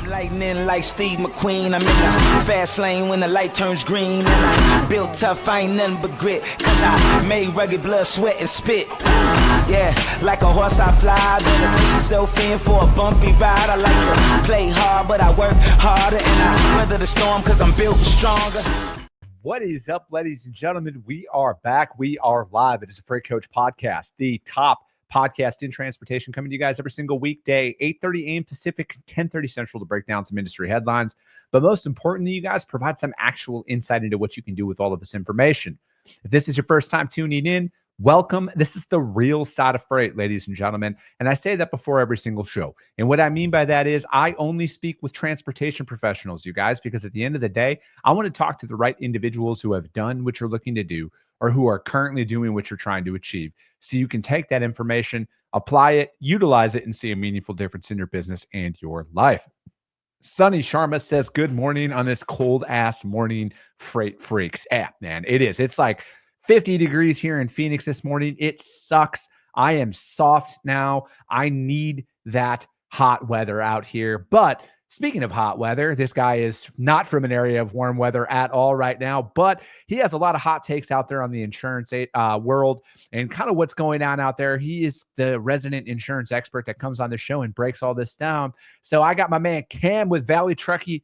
I'm lightning like Steve McQueen. I'm in the fast lane when the light turns green. And I built tough, I ain't nothing but grit. Cause I made rugged blood, sweat, and spit. Yeah, like a horse I fly. Better push yourself in for a bumpy ride. I like to play hard, but I work harder. And I weather the storm cause I'm built stronger. What is up, ladies and gentlemen? We are back. We are live. It is a Freight Coach podcast, the top podcast in transportation, coming to you guys every single weekday, 8:30 a.m. Pacific, 10:30 Central, to break down some industry headlines. But most importantly, you guys provide some actual insight into what you can do with all of this information. If this is your first time tuning in, welcome. This is the real side of freight, ladies and gentlemen. And I say that before every single show. And what I mean by that is I only speak with transportation professionals, you guys, because at the end of the day, I want to talk to the right individuals who have done what you're looking to do or who are currently doing what you're trying to achieve. So you can take that information, apply it, utilize it, and see a meaningful difference in your business and your life. Sunny Sharma says, good morning on this cold ass morning, Freight Freaks. Yeah, man, it is. It's like 50 degrees here in Phoenix this morning. It sucks. I am soft now. I need that hot weather out here. But speaking of hot weather, this guy is not from an area of warm weather at all right now, but he has a lot of hot takes out there on the insurance world and kind of what's going on out there. He is the resident insurance expert that comes on the show and breaks all this down. So I got my man Cam with Valley Trucking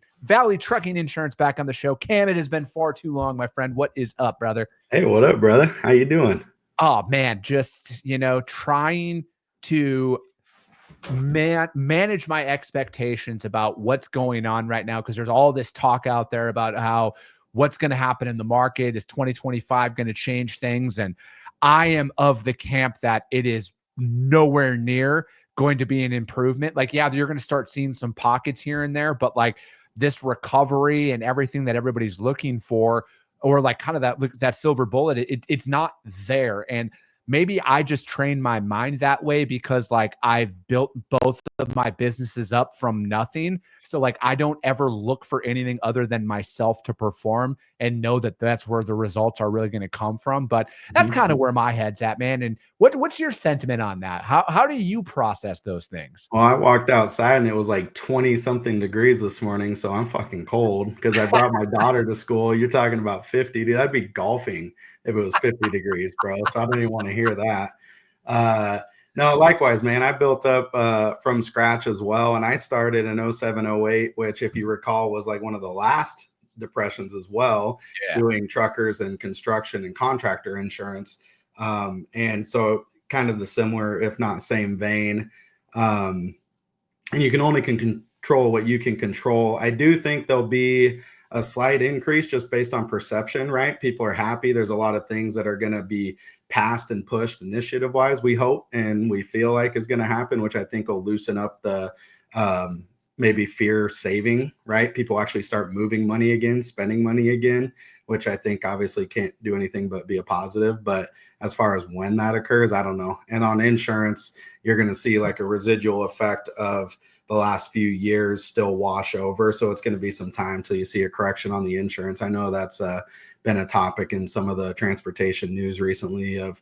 Insurance back on the show. Cam, it has been far too long, my friend. What is up, brother? Hey, what up, brother? How you doing? Oh, man, just, trying to manage my expectations about what's going on right now, because there's all this talk out there about how what's going to happen in the market. Is 2025 going to change things? And I am of the camp that it is nowhere near going to be an improvement. Like, yeah, you're going to start seeing some pockets here and there, but like this recovery and everything that everybody's looking for, or like kind of that silver bullet, it's not there. And maybe I just trained my mind that way because like I've built both of my businesses up from nothing. So like I don't ever look for anything other than myself to perform and know that that's where the results are really going to come from. But that's kind of where my head's at, man. And what's your sentiment on that? How do you process those things? Well, I walked outside and it was like 20 something degrees this morning. So I'm fucking cold because I brought my daughter to school. You're talking about 50, dude. I'd be golfing if it was 50 degrees, bro. So I don't even want to hear that. No, likewise, man. I built up from scratch as well. And I started in 07, 08, which if you recall was like one of the last depressions as well, doing truckers and construction and contractor insurance. And so kind of the similar, if not same vein. And you can only control what you can control. I do think there'll be a slight increase just based on perception, right? People are happy. There's a lot of things that are going to be passed and pushed initiative wise, we hope, and we feel like is going to happen, which I think will loosen up the maybe fear saving, right? People actually start moving money again, spending money again, which I think obviously can't do anything but be a positive. But as far as when that occurs, I don't know. And on insurance, you're going to see like a residual effect of the last few years still wash over. So it's going to be some time till you see a correction on the insurance. I know that's been a topic in some of the transportation news recently of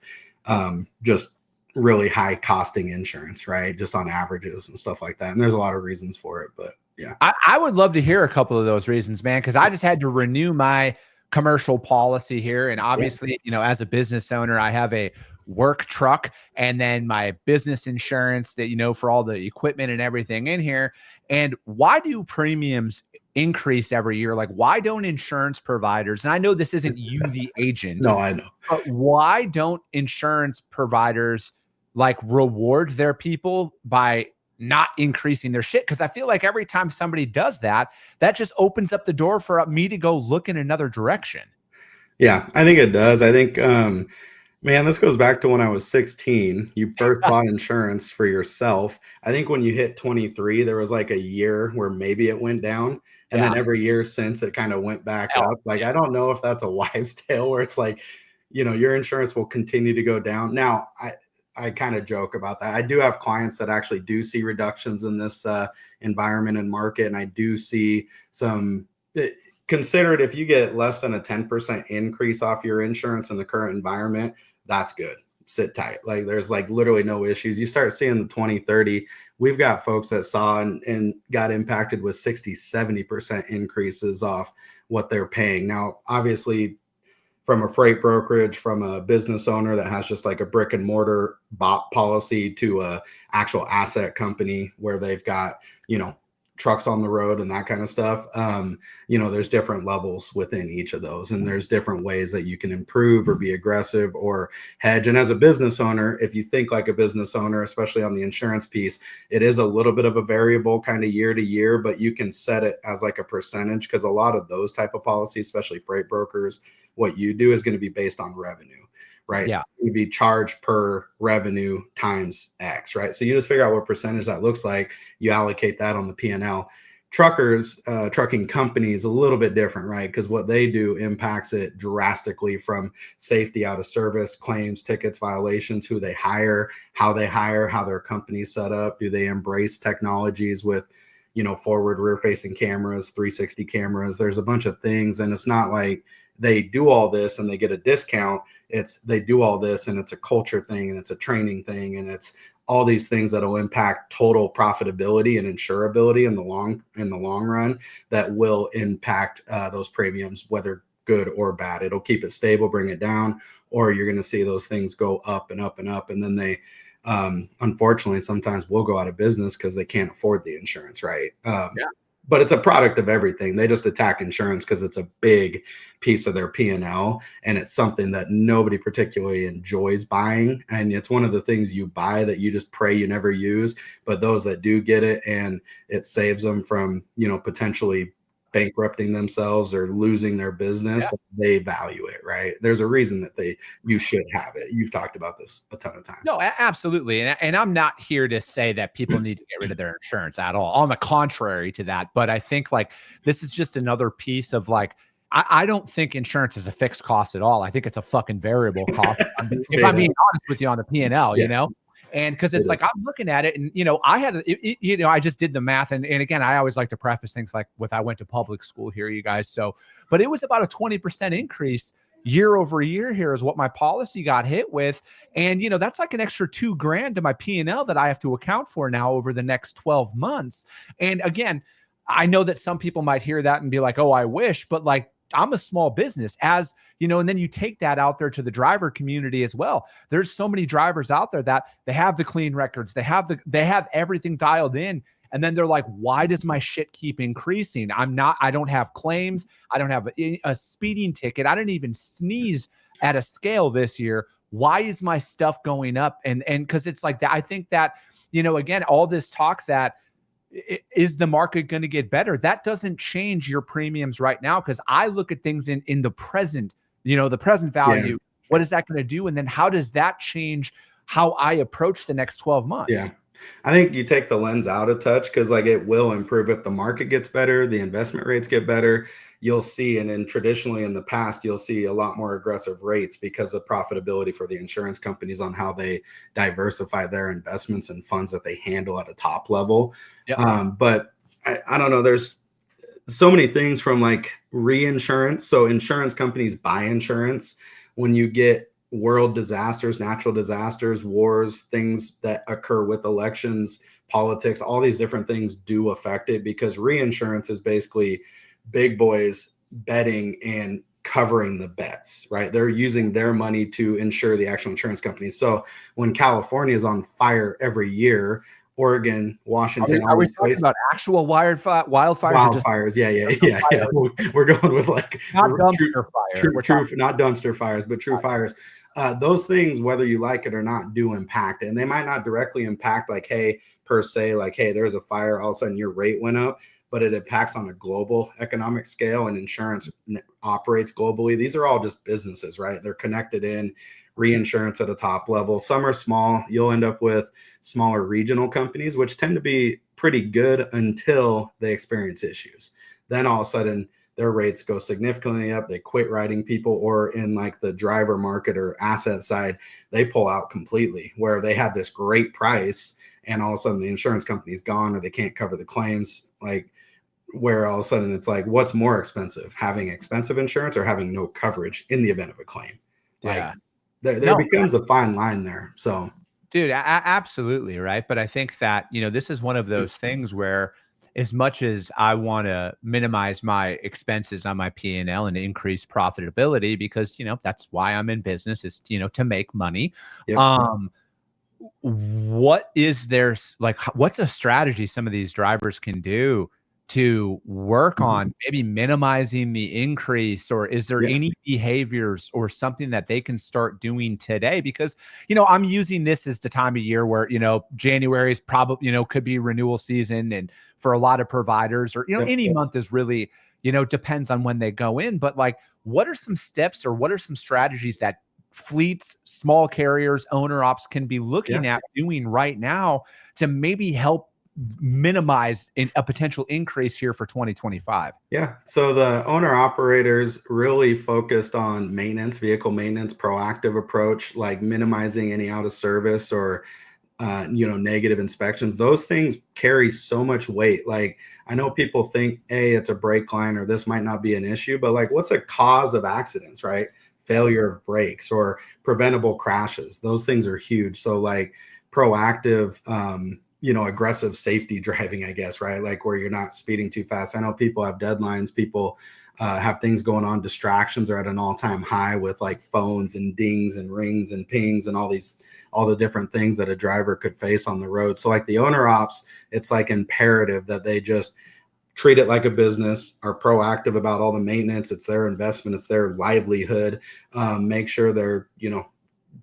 just really high costing insurance, right? Just on averages and stuff like that. And there's a lot of reasons for it, but yeah. I would love to hear a couple of those reasons, man, because I just had to renew my commercial policy here. And obviously, as a business owner, I have a work truck and then my business insurance that, for all the equipment and everything in here. And why do premiums increase every year? Like, why don't insurance providers, and I know this isn't you, the agent. No, I know. But why don't insurance providers like reward their people by not increasing their shit? Because I feel like every time somebody does that, that just opens up the door for me to go look in another direction. Yeah, I think it does. I think, man, this goes back to when I was 16. You first bought insurance for yourself. I think when you hit 23, there was like a year where maybe it went down. And then every year since it kind of went back up. Like, I don't know if that's a wives' tale where it's like, your insurance will continue to go down. Now, I kind of joke about that. I do have clients that actually do see reductions in this environment and market. And I do see some, consider it if you get less than a 10% increase off your insurance in the current environment, that's good. sit tight. Like there's like literally no issues. You start seeing the 20, 30. We've got folks that saw and got impacted with 60, 70% increases off what they're paying. Now, obviously, from a freight brokerage, from a business owner that has just like a brick and mortar bot policy to a actual asset company where they've got, trucks on the road and that kind of stuff. There's different levels within each of those, and there's different ways that you can improve or be aggressive or hedge. And as a business owner, if you think like a business owner, especially on the insurance piece, it is a little bit of a variable kind of year to year, but you can set it as like a percentage, because a lot of those type of policies, especially freight brokers, what you do is going to be based on revenue, right? Yeah. You'd be charged per revenue times X, right? So you just figure out what percentage that looks like. You allocate that on the P&L. Truckers, trucking companies, a little bit different, right? Because what they do impacts it drastically, from safety, out of service, claims, tickets, violations, who they hire, how their company's set up. Do they embrace technologies with, forward, rear facing cameras, 360 cameras? There's a bunch of things. And it's not like they do all this and they get a discount. They do all this and it's a culture thing, and it's a training thing, and it's all these things that will impact total profitability and insurability in the long run, that will impact those premiums, whether good or bad. It'll keep it stable, bring it down, or you're going to see those things go up and up and up. And then they, unfortunately, sometimes will go out of business because they can't afford the insurance, right? But it's a product of everything. They just attack insurance because it's a big piece of their P&L, and it's something that nobody particularly enjoys buying. And it's one of the things you buy that you just pray you never use. But those that do get it, and it saves them from, potentially bankrupting themselves or losing their business, they value it, right? There's a reason that you should have it. You've talked about this a ton of times. No, absolutely. And I'm not here to say that people need to get rid of their insurance at all. On the contrary to that. But I think like this is just another piece of like, I don't think insurance is a fixed cost at all. I think it's a fucking variable cost. If I'm being honest with you on the P&L, and because it's like, I'm looking at it and, I just did the math. And again, I always like to preface things like I went to public school here, you guys. So, but it was about a 20% increase year over year here is what my policy got hit with. And, that's like an extra $2,000 to my P&L that I have to account for now over the next 12 months. And again, I know that some people might hear that and be like, oh, I wish, but like, I'm a small business, and then you take that out there to the driver community as well. There's so many drivers out there that they have the clean records. They have everything dialed in. And then they're like, why does my shit keep increasing? I don't have claims. I don't have a speeding ticket. I didn't even sneeze at a scale this year. Why is my stuff going up? And because it's like that, I think that, again, all this talk that, is the market going to get better? That doesn't change your premiums right now, because I look at things in the present, the present value. Yeah. What is that going to do? And then how does that change how I approach the next 12 months? Yeah. I think you take the lens out a touch, because like it will improve if the market gets better, the investment rates get better. You'll see, and then traditionally in the past, you'll see a lot more aggressive rates because of profitability for the insurance companies on how they diversify their investments and funds that they handle at a top level. Yep. But I don't know, there's so many things from like reinsurance. So insurance companies buy insurance. When you get world disasters, natural disasters, wars, things that occur with elections, politics, all these different things do affect it, because reinsurance is basically big boys betting and covering the bets, right? They're using their money to insure the actual insurance companies. So when California is on fire every year, Oregon, Washington, are we talking about actual wildfires? Wildfires, yeah. We're going with like not dumpster fire, not dumpster fires, but true fires. Those things, whether you like it or not, do impact it. And they might not directly impact like, hey, per se, like, hey, there's a fire, all of a sudden your rate went up, but it impacts on a global economic scale, and insurance operates globally. These are all just businesses, right? They're connected in. Reinsurance at a top level. Some are small. You'll end up with smaller regional companies, which tend to be pretty good until they experience issues. Then all of a sudden, their rates go significantly up. They quit writing people, or in like the driver market or asset side, they pull out completely, where they had this great price and all of a sudden the insurance company's gone, or they can't cover the claims. Like, where all of a sudden it's like, what's more expensive, having expensive insurance or having no coverage in the event of a claim? Yeah. there No, becomes a fine line there. So dude, absolutely, right? But I think that, this is one of those things where as much as I want to minimize my expenses on my P&L and increase profitability because, that's why I'm in business is, to make money. yep. Um, what is there like what's a strategy some of these drivers can do to work on maybe minimizing the increase, or is there Yeah. any behaviors or something that they can start doing today? Because I'm using this as the time of year where January is probably could be renewal season, and for a lot of providers, or Yep. any month is really depends on when they go in. But like, what are some steps or what are some strategies that fleets, small carriers, owner ops can be looking Yeah. at doing right now to maybe help minimize a potential increase here for 2025? Yeah. So the owner operators really focused on maintenance, vehicle maintenance, proactive approach, like minimizing any out of service or negative inspections. Those things carry so much weight. Like I know people think, hey, it's a brake line or this might not be an issue, but like what's a cause of accidents, right? Failure of brakes or preventable crashes. Those things are huge. So like proactive, aggressive safety driving, I guess, right? Like where you're not speeding too fast. I know people have deadlines, people have things going on, distractions are at an all-time high with like phones and dings and rings and pings and all the different things that a driver could face on the road. So like the owner ops, it's like imperative that they just treat it like a business, are proactive about all the maintenance. It's their investment, it's their livelihood. Make sure they're,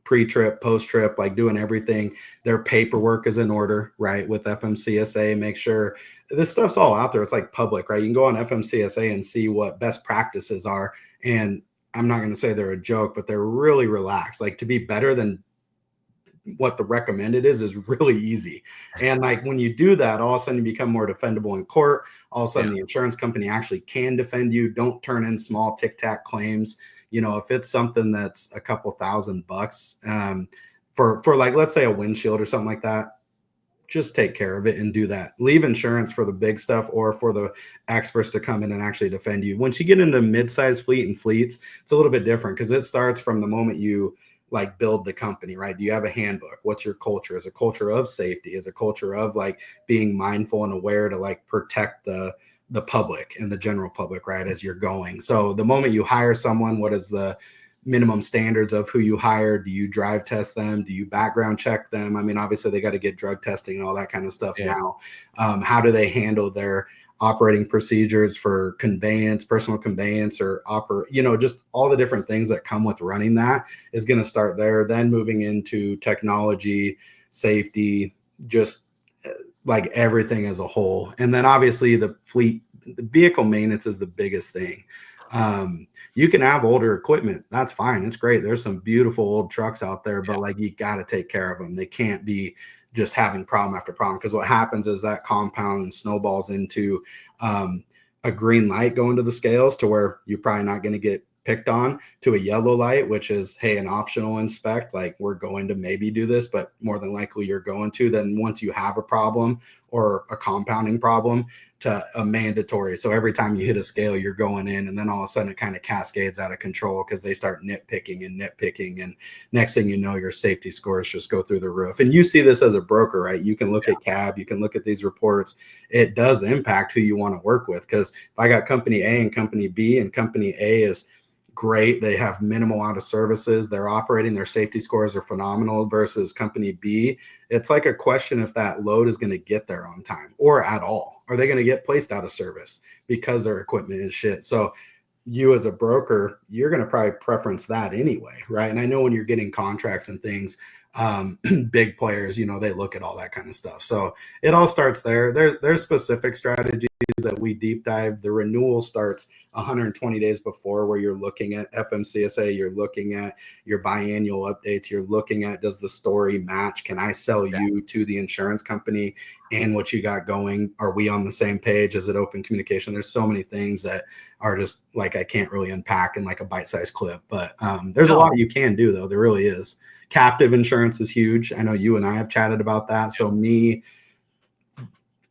pre-trip, post-trip, like doing everything. Their paperwork is in order, right? With FMCSA, make sure this stuff's all out there. It's like public, right? You can go on FMCSA and see what best practices are. And I'm not going to say they're a joke, but they're really relaxed. Like to be better than what the recommended is really easy. And like when you do that, all of a sudden you become more defendable in court. All of a sudden the insurance company actually can defend you. Don't turn in small tic-tac claims. If it's something that's a couple $1,000 for like, let's say a windshield or something like that, just take care of it and do that. Leave insurance for the big stuff or for the experts to come in and actually defend you. Once you get into mid-size fleet and fleets, it's a little bit different because it starts from the moment you like build the company, right? Do you have a handbook? What's your culture? Is a culture of safety? Is a culture of like being mindful and aware to like protect the public and the general public, right? As you're going. So the moment you hire someone, what is the minimum standards of who you hire? Do you drive test them? Do you background check them? I mean, obviously they got to get drug testing and all that kind of stuff now. How do they handle their operating procedures for conveyance, personal conveyance, or just all the different things that come with running that is going to start there. Then moving into technology, safety, just like everything as a whole. And then obviously the vehicle maintenance is the biggest thing. You can have older equipment. That's fine. It's great. There's some beautiful old trucks out there, but like you got to take care of them. They can't be just having problem after problem, because what happens is that compound and snowballs into a green light going to the scales to where you're probably not going to get picked on, to a yellow light, which is, hey, an optional inspect, like we're going to maybe do this, but more than likely you're going to. Then once you have a problem or a compounding problem, to a mandatory. So every time you hit a scale, you're going in, and then all of a sudden it kind of cascades out of control because they start nitpicking. And next thing you know, your safety scores just go through the roof. And you see this as a broker, right? You can look at CAB, you can look at these reports. It does impact who you want to work with, because if I got company A and company B, and company A is great, they have minimal out of services, they're operating, their safety scores are phenomenal, versus company B, it's like a question if that load is going to get there on time or at all. Are they going to get placed out of service because their equipment is shit? So you as a broker, you're going to probably preference that anyway, right? And I know when you're getting contracts and things, big players, they look at all that kind of stuff. So it all starts there. There's specific strategies that we deep dive. The renewal starts 120 days before, where you're looking at FMCSA, you're looking at your biannual updates, you're looking at, does the story match? Can I sell you to the insurance company and what you got going? Are we on the same page? Is it open communication? There's so many things that are just like, I can't really unpack in like a bite-sized clip, but there's a lot you can do, though. There really is. Captive insurance is huge. I know you and I have chatted about that. So me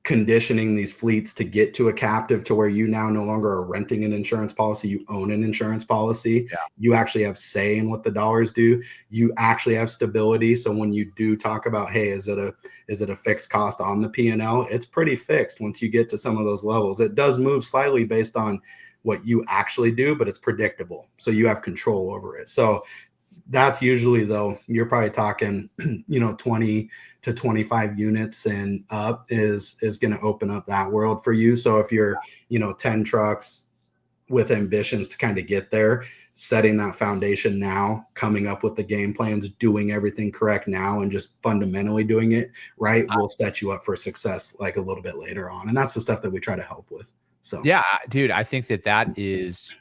conditioning these fleets to get to a captive to where you now no longer are renting an insurance policy, you own an insurance policy. Yeah. You actually have say in what the dollars do. You actually have stability. So when you do talk about, hey, is it a fixed cost on the P&L? It's pretty fixed once you get to some of those levels. It does move slightly based on what you actually do, but it's predictable. So you have control over it. So that's usually, though, you're probably talking, 20 to 25 units and up is going to open up that world for you. So if you're, 10 trucks with ambitions to kind of get there, setting that foundation now, coming up with the game plans, doing everything correct now, and just fundamentally doing it right will set you up for success like a little bit later on. And that's the stuff that we try to help with. So Yeah, dude, I think that is,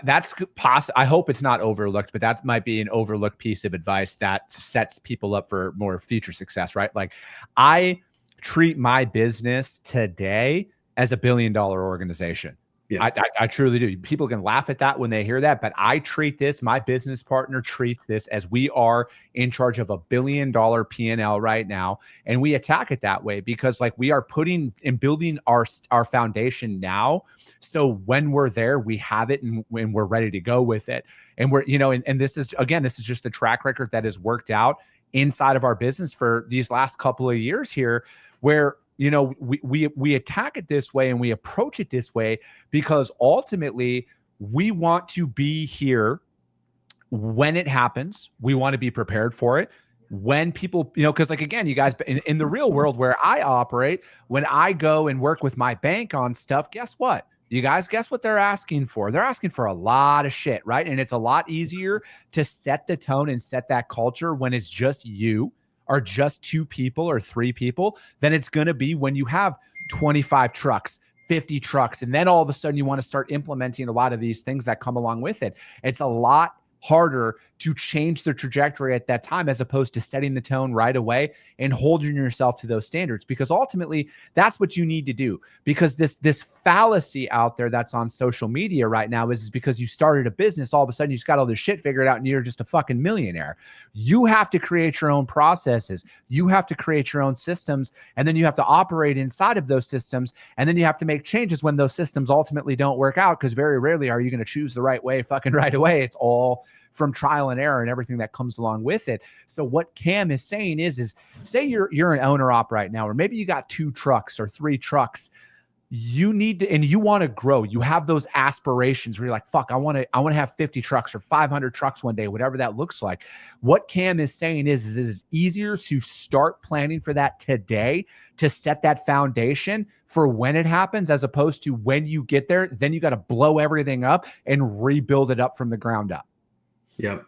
that's possible. I hope it's not overlooked, but that might be an overlooked piece of advice that sets people up for more future success, right? Like, I treat my business today as a $1 billion organization. Yeah. I truly do. People can laugh at that when they hear that, but I treat this, my business partner treats this as we are in charge of $1 billion P&L right now. And we attack it that way because like we are putting and building our foundation now. So when we're there, we have it and when we're ready to go with it. And we're, and this is, again, this is just the track record that has worked out inside of our business for these last couple of years here, where we attack it this way and we approach it this way because ultimately we want to be here when it happens. We want to be prepared for it. When people, because like, again, you guys in the real world where I operate, when I go and work with my bank on stuff, guess what? You guys, guess what they're asking for? They're asking for a lot of shit, right? And it's a lot easier to set the tone and set that culture when it's just you or just 2 people or 3 people than it's going to be when you have 25 trucks, 50 trucks. And then all of a sudden you want to start implementing a lot of these things that come along with it. It's a lot harder to change the trajectory at that time as opposed to setting the tone right away and holding yourself to those standards, because ultimately that's what you need to do. Because this fallacy out there that's on social media right now is because you started a business, all of a sudden you just got all this shit figured out and you're just a fucking millionaire. You have to create your own processes. You have to create your own systems, and then you have to operate inside of those systems, and then you have to make changes when those systems ultimately don't work out, because very rarely are you going to choose the right way fucking right away. It's all from trial and error and everything that comes along with it. So what Cam is saying is say you're an owner op right now, or maybe you got 2 trucks or 3 trucks. You need to, and you want to grow. You have those aspirations where you're like, fuck, I want to have 50 trucks or 500 trucks one day, whatever that looks like. What Cam is saying is it's easier to start planning for that today, to set that foundation for when it happens, as opposed to when you get there, then you got to blow everything up and rebuild it up from the ground up. Yep.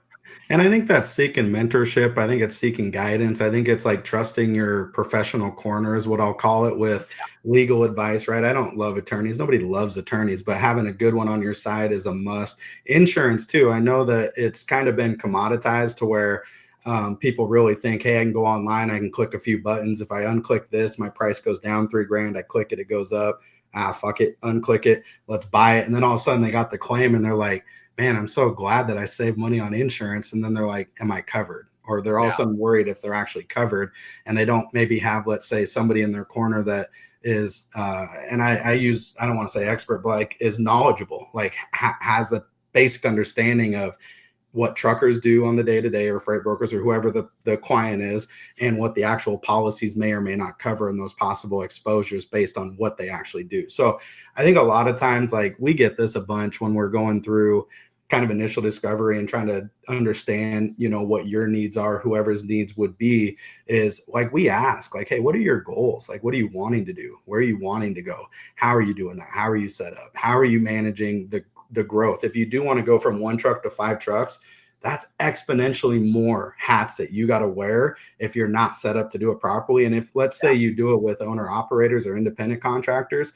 And I think that's seeking mentorship. I think it's seeking guidance. I think it's like trusting your professional corner is what I'll call it, with legal advice, right? I don't love attorneys. Nobody loves attorneys, but having a good one on your side is a must. Insurance too. I know that it's kind of been commoditized to where people really think, hey, I can go online, I can click a few buttons. If I unclick this, my price goes down $3,000. I click it, it goes up. Fuck it, unclick it, let's buy it. And then all of a sudden they got the claim and they're like, man, I'm so glad that I saved money on insurance. And then they're like, am I covered? Or they're all of a sudden worried if they're actually covered, and they don't maybe have, let's say, somebody in their corner that is, and I don't want to say expert, but like is knowledgeable, like has a basic understanding of what truckers do on the day-to-day, or freight brokers, or whoever the client is, and what the actual policies may or may not cover, and those possible exposures based on what they actually do. So I think a lot of times, like, we get this a bunch when we're going through kind of initial discovery and trying to understand, what your needs are, whoever's needs would be, is like, we ask like, hey, what are your goals? Like, what are you wanting to do? Where are you wanting to go? How are you doing that? How are you set up? How are you managing the growth? If you do want to go from 1 truck to 5 trucks, that's exponentially more hats that you got to wear if you're not set up to do it properly. And if, let's say, you do it with owner operators or independent contractors,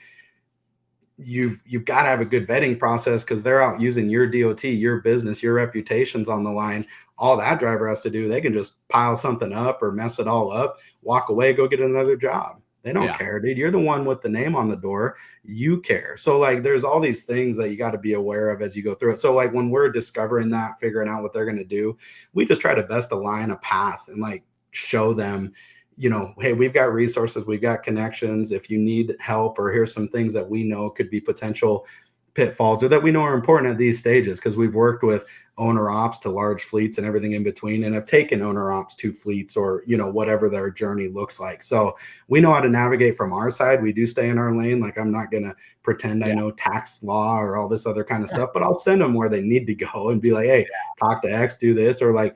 you've got to have a good vetting process, because they're out using your DOT, your business, your reputation's on the line. All that driver has to do, they can just pile something up or mess it all up, walk away, go get another job. They don't care, dude. You're the one with the name on the door. You care. So like, there's all these things that you got to be aware of as you go through it. So like, when we're discovering that, figuring out what they're going to do, we just try to best align a path and like show them, hey, we've got resources, we've got connections. If you need help, or here's some things that we know could be potential pitfalls or that we know are important at these stages, because we've worked with owner ops to large fleets and everything in between, and have taken owner ops to fleets, or whatever their journey looks like. So we know how to navigate from our side. We do stay in our lane. Like, I'm not going to pretend I know tax law or all this other kind of stuff, but I'll send them where they need to go and be like, hey, talk to X, do this, or like,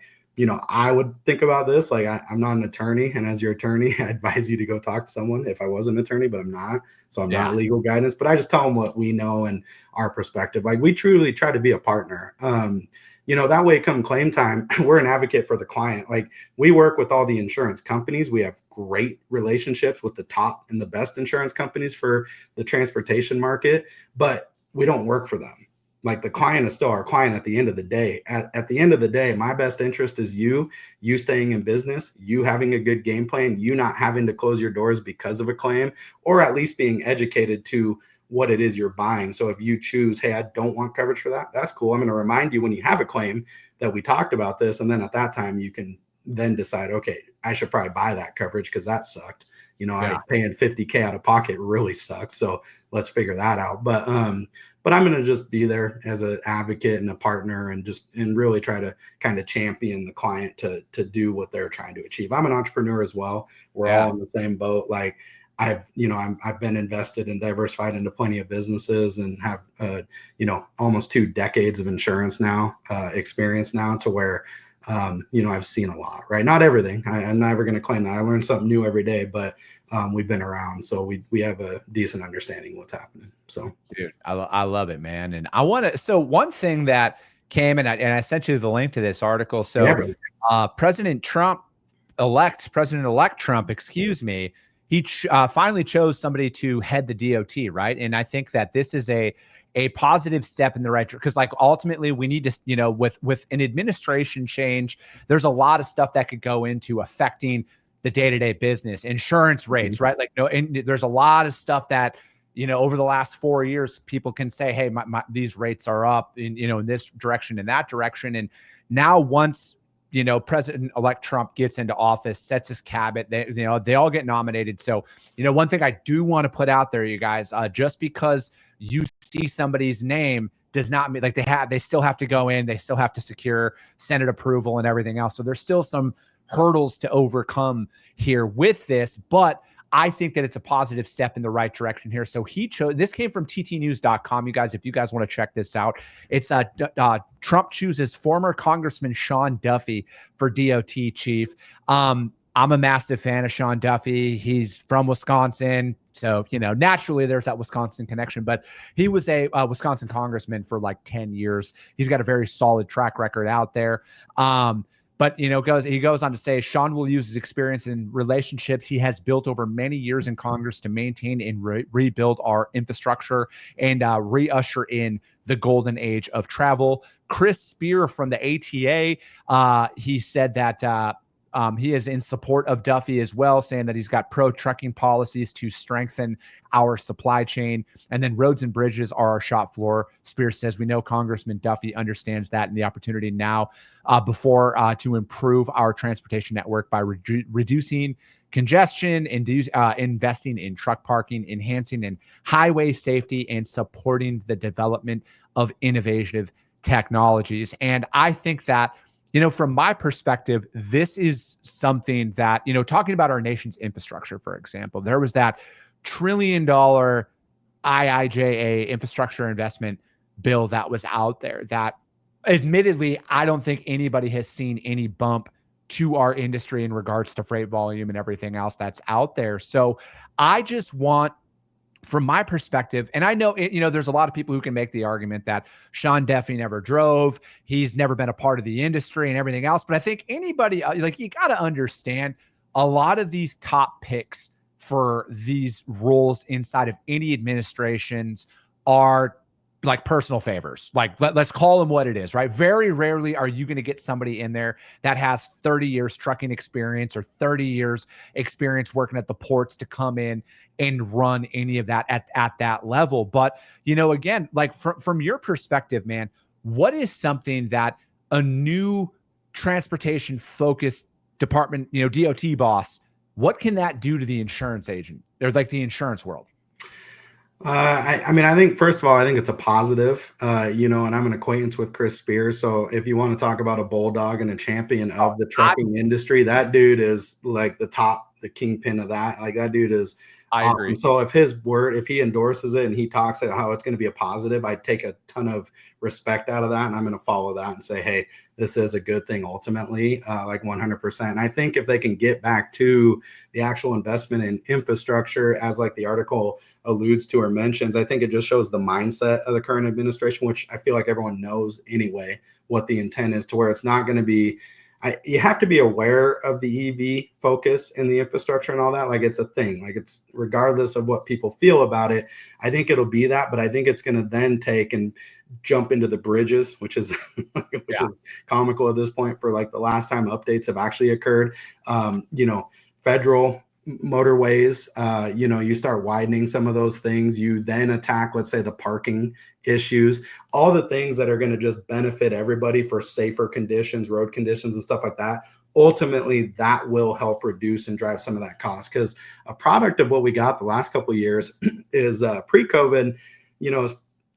I would think about this. Like, I'm not an attorney, and as your attorney, I advise you to go talk to someone if I was an attorney, but I'm not. So I'm not legal guidance, but I just tell them what we know and our perspective. Like, we truly try to be a partner. That way, come claim time, we're an advocate for the client. Like, we work with all the insurance companies. We have great relationships with the top and the best insurance companies for the transportation market, but we don't work for them. Like, the client is still our client at the end of the day. At the end of the day, my best interest is you staying in business, you having a good game plan, you not having to close your doors because of a claim, or at least being educated to what it is you're buying. So if you choose, hey, I don't want coverage for that, that's cool. I'm going to remind you when you have a claim that we talked about this. And then at that time, you can then decide, okay, I should probably buy that coverage because that sucked. I paying $50K out of pocket really sucks. So let's figure that out. But I'm going to just be there as an advocate and a partner, and really try to kind of champion the client to do what they're trying to achieve. I'm an entrepreneur as well. We're all in the same boat. Like, I've been invested and diversified into plenty of businesses, and have, almost 2 decades of insurance experience now, to where, I've seen a lot, right? Not everything. I'm never going to claim that. I learn something new every day, but we've been around, so we have a decent understanding of what's happening. So, dude, I love it, man. And I want to, so one thing that came, and I sent you the link to this article. So President-elect Trump, excuse me, he finally chose somebody to head the DOT, right? And I think that this is a positive step in the right direction, because, like, ultimately we need to, with an administration change, there's a lot of stuff that could go into affecting the day-to-day business, insurance rates, right? Like, and there's a lot of stuff that, over the last 4 years, people can say, hey, these rates are up in this direction and that direction. And now, once President-elect Trump gets into office, sets his cabinet, they all get nominated. So, one thing I do want to put out there, you guys, just because you see somebody's name does not mean, like, they still have to go in, they still have to secure Senate approval and everything else. So there's still some hurdles to overcome here with this, but I think that it's a positive step in the right direction here. So he chose, this came from ttnews.com. You guys, if you guys want to check this out, it's Trump chooses former Congressman Sean Duffy for DOT chief. I'm a massive fan of Sean Duffy. He's from Wisconsin. So, naturally there's that Wisconsin connection, but he was a Wisconsin congressman for like 10 years. He's got a very solid track record out there. But, he goes on to say, Sean will use his experience in relationships he has built over many years in Congress to maintain and rebuild our infrastructure and re-usher in the golden age of travel. Chris Spear from the ATA, he said that he is in support of Duffy as well, saying that he's got pro-trucking policies to strengthen our supply chain. And then roads and bridges are our shop floor. Spears says, we know Congressman Duffy understands that, and the opportunity now to improve our transportation network by reducing congestion, investing in truck parking, enhancing in highway safety, and supporting the development of innovative technologies. And I think that, from my perspective, this is something that, talking about our nation's infrastructure, for example, there was that $1 trillion IIJA infrastructure investment bill that was out there that, admittedly, I don't think anybody has seen any bump to our industry in regards to freight volume and everything else that's out there. So I just want, from my perspective, and I know, there's a lot of people who can make the argument that Sean Duffy never drove, he's never been a part of the industry and everything else. But I think anybody, you got to understand, a lot of these top picks for these roles inside of any administrations are like personal favors. Like, let's call them what it is, right? Very rarely are you going to get somebody in there that has 30 years trucking experience or 30 years experience working at the ports to come in and run any of that at that level. But, again, like from your perspective, man, what is something that a new transportation focused department, DOT boss what can that do to the insurance agent? Or like the insurance world? I mean, I think first of all, I think it's a positive, and I'm an acquaintance with Chris Spears. So if you want to talk about a bulldog and a champion of the trucking industry, that dude is like the kingpin of that. Like that dude is I awesome. agree. So if he endorses it and he talks about how it's going to be a positive, I take a ton of respect out of that, and I'm going to follow that and say, hey, this is a good thing ultimately, like 100%. And I think if they can get back to the actual investment in infrastructure, as like the article alludes to or mentions, I think it just shows the mindset of the current administration, which I feel like everyone knows anyway what the intent is, to where it's not going to be. You have to be aware of the EV focus and the infrastructure and all that. Like it's a thing. Like it's regardless of what people feel about it. I think it'll be that, but I think it's going to then take and jump into the bridges, which is is comical at this point for like the last time updates have actually occurred. Federal motorways, you start widening some of those things. You then attack, let's say, the parking issues, all the things that are going to just benefit everybody for safer conditions, road conditions and stuff like that. Ultimately, that will help reduce and drive some of that cost, because a product of what we got the last couple of years is pre-COVID,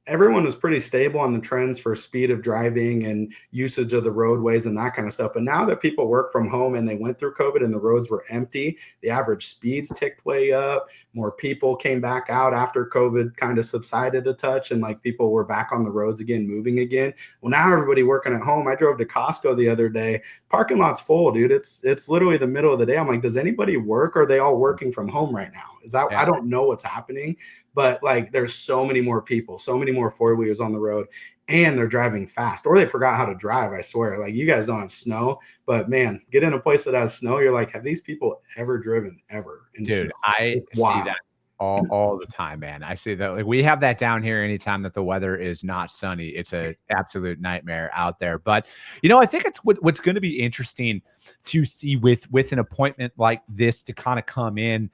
everyone was pretty stable on the trends for speed of driving and usage of the roadways and that kind of stuff. But now that people work from home and they went through COVID and the roads were empty, the average speeds ticked way up. More people came back out after COVID kind of subsided a touch, and like people were back on the roads again, moving again. Well, now everybody working at home. I drove to Costco the other day. Parking lot's full, dude. It's literally the middle of the day. I'm like, does anybody work? Or are they all working from home right now? I don't know what's happening. But like, there's so many more people, so many more four-wheelers on the road, and they're driving fast, or they forgot how to drive. I swear, like you guys don't have snow, but man, get in a place that has snow. You're like, have these people ever driven ever? Dude, I see that all the time, man. I see that. Like we have that down here anytime that the weather is not sunny. It's an absolute nightmare out there. But, I think it's what's going to be interesting to see with an appointment like this to kind of come in,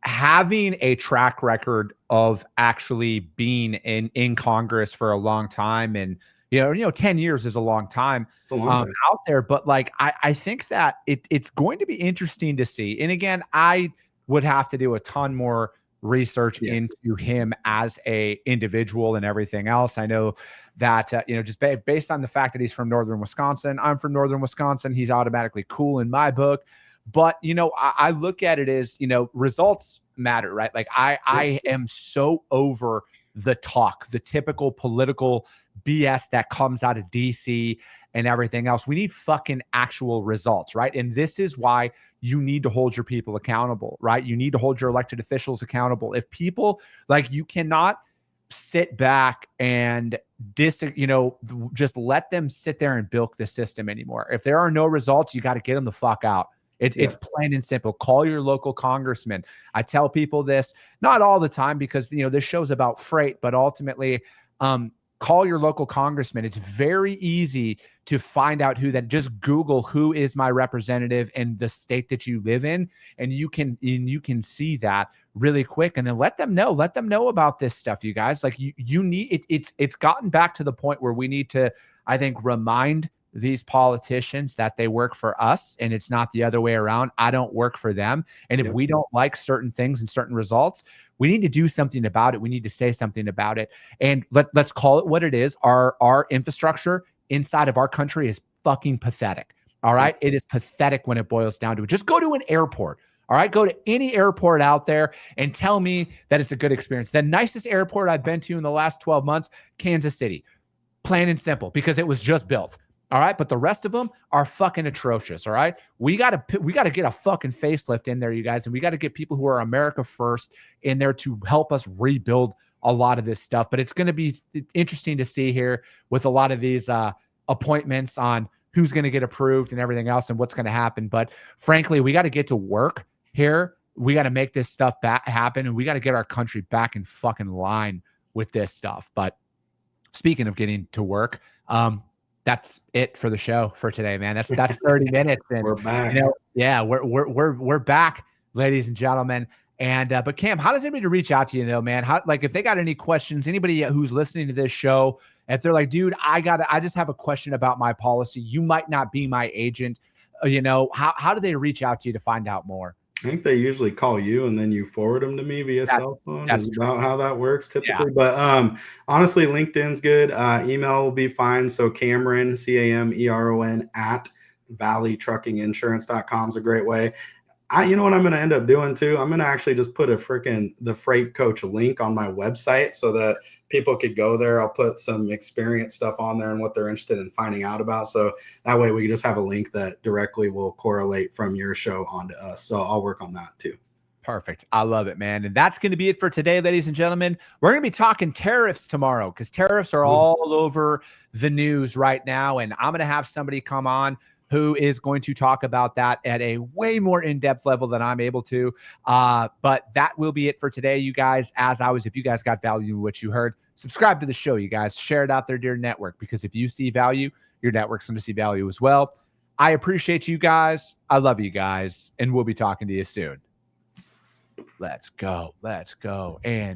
having a track record of actually being in Congress for a long time. And, 10 years is a long time, out there. But like, I think that it's going to be interesting to see. And again, I would have to do a ton more research into him as a individual and everything else. I know that, just based on the fact that he's from Northern Wisconsin, I'm from Northern Wisconsin, he's automatically cool in my book. But, I look at it as, results matter, right? Like I am so over the talk, the typical political BS that comes out of DC and everything else. We need fucking actual results, right? And this is why you need to hold your people accountable, right? You need to hold your elected officials accountable. If people, like, you cannot sit back and just let them sit there and bilk the system anymore. If there are no results, you got to get them the fuck out. It's plain and simple. Call your local congressman. I tell people this, not all the time, because, this show's about freight, but ultimately, call your local congressman. It's very easy to find out just Google who is my representative in the state that you live in. And you can see that really quick, and then let them know about this stuff, you guys. Like you need it. It's gotten back to the point where we need to, I think, remind these politicians that they work for us, and it's not the other way around. I don't work for them. And if we don't like certain things and certain results, we need to do something about it. We need to say something about it. And let's call it what it is. Our infrastructure inside of our country is fucking pathetic. All right. It is pathetic when it boils down to it. Just go to an airport. All right. Go to any airport out there and tell me that it's a good experience. The nicest airport I've been to in the last 12 months, Kansas City. Plain and simple, because it was just built. All right. But the rest of them are fucking atrocious. All right. We got to get a fucking facelift in there, you guys. And we got to get people who are America first in there to help us rebuild a lot of this stuff. But it's going to be interesting to see here with a lot of these appointments on who's going to get approved and everything else and what's going to happen. But frankly, we got to get to work here. We got to make this stuff happen, and we got to get our country back in fucking line with this stuff. But speaking of getting to work, that's it for the show for today, man. That's 30 minutes. And we're back. We're back, ladies and gentlemen. And but Cam, how does anybody reach out to you though, man? How, like, if they got any questions, anybody who's listening to this show, if they're like, dude, I just have a question about my policy. You might not be my agent. how do they reach out to you to find out more? I think they usually call you and then you forward them to me via That- cell phone that's is about how that works Yeah. typically. But honestly, LinkedIn's good. Email will be fine. So Cameron, Cameron at valleytruckinginsurance.com is a great way. You know what I'm going to end up doing too? I'm going to actually just put the Freight Coach link on my website so that people could go there. I'll put some experience stuff on there and what they're interested in finding out about. So that way we can just have a link that directly will correlate from your show onto us. So I'll work on that too. Perfect. I love it, man. And that's going to be it for today, ladies and gentlemen. We're going to be talking tariffs tomorrow because tariffs are all over the news right now. And I'm going to have somebody come on who is going to talk about that at a way more in-depth level than I'm able to. But that will be it for today, you guys. As always, if you guys got value in what you heard, subscribe to the show, you guys. Share it out there to your network, because if you see value, your network's going to see value as well. I appreciate you guys. I love you guys. And we'll be talking to you soon. Let's go. Let's go. And